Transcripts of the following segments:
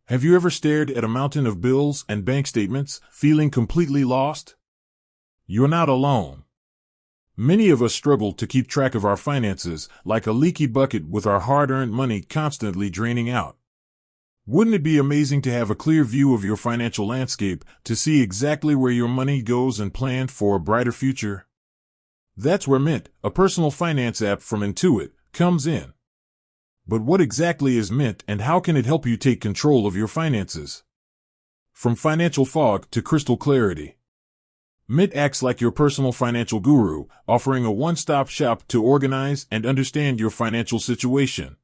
Have you ever stared at a mountain of bills and bank statements, feeling completely lost? You're not alone. Many of us struggle to keep track of our finances, like a leaky bucket with our hard-earned money constantly draining out. Wouldn't it be amazing to have a clear view of your financial landscape, to see exactly where your money goes and plan for a brighter future? That's where Mint, a personal finance app from Intuit, comes in. But what exactly is Mint and how can it help you take control of your finances? From financial fog to crystal clarity, Mint acts like your personal financial guru, offering a one-stop shop to organize and understand your financial situation.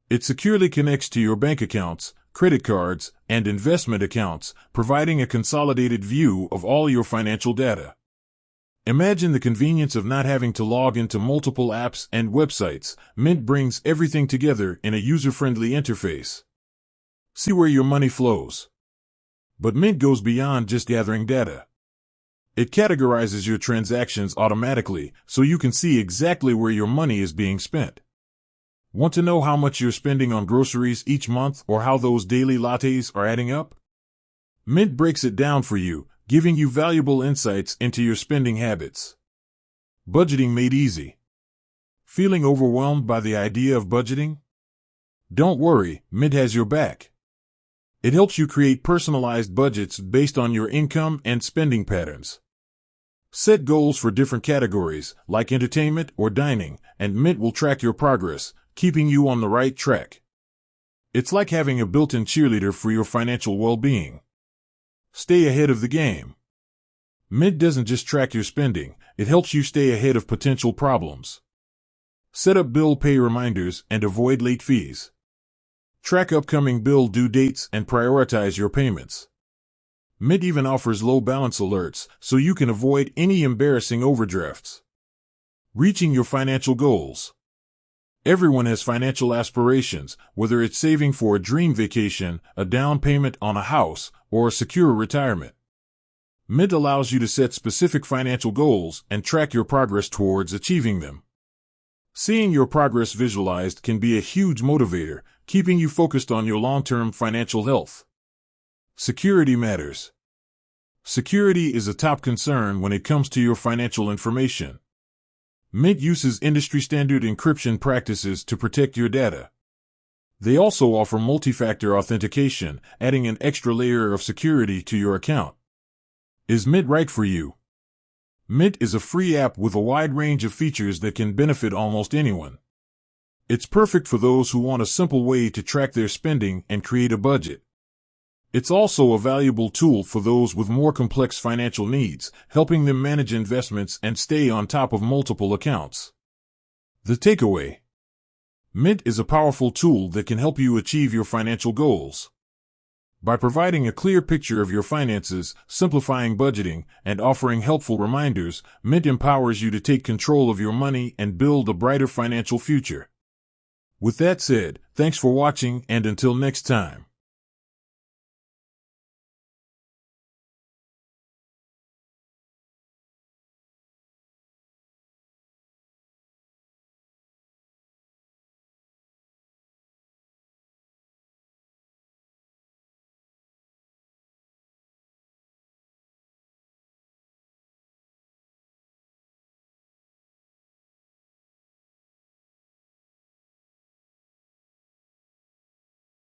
It securely connects to your bank accounts, credit cards, and investment accounts, providing a consolidated view of all your financial data. Imagine the convenience of not having to log into multiple apps and websites. Mint brings everything together in a user-friendly interface. See where your money flows. But Mint goes beyond just gathering data. It categorizes your transactions automatically, so you can see exactly where your money is being spent. Want to know how much you're spending on groceries each month or how those daily lattes are adding up? Mint breaks it down for you, giving you valuable insights into your spending habits. Budgeting made easy. Feeling overwhelmed by the idea of budgeting? Don't worry, Mint has your back. It helps you create personalized budgets based on your income and spending patterns. Set goals for different categories, like entertainment or dining, and Mint will track your progress, keeping you on the right track. It's like having a built-in cheerleader for your financial well-being. Stay ahead of the game. Mint doesn't just track your spending, it helps you stay ahead of potential problems. Set up bill pay reminders and avoid late fees. Track upcoming bill due dates and prioritize your payments. Mint even offers low balance alerts so you can avoid any embarrassing overdrafts. Reaching your financial goals. Everyone has financial aspirations, whether it's saving for a dream vacation, a down payment on a house, or a secure retirement. Mint allows you to set specific financial goals and track your progress towards achieving them. Seeing your progress visualized can be a huge motivator, keeping you focused on your long-term financial health. Security matters. Security is a top concern when it comes to your financial information. Mint uses industry-standard encryption practices to protect your data. They also offer multi-factor authentication, adding an extra layer of security to your account. Is Mint right for you? Mint is a free app with a wide range of features that can benefit almost anyone. It's perfect for those who want a simple way to track their spending and create a budget. It's also a valuable tool for those with more complex financial needs, helping them manage investments and stay on top of multiple accounts. The takeaway: Mint is a powerful tool that can help you achieve your financial goals. By providing a clear picture of your finances, simplifying budgeting, and offering helpful reminders, Mint empowers you to take control of your money and build a brighter financial future. With that said, thanks for watching, and until next time.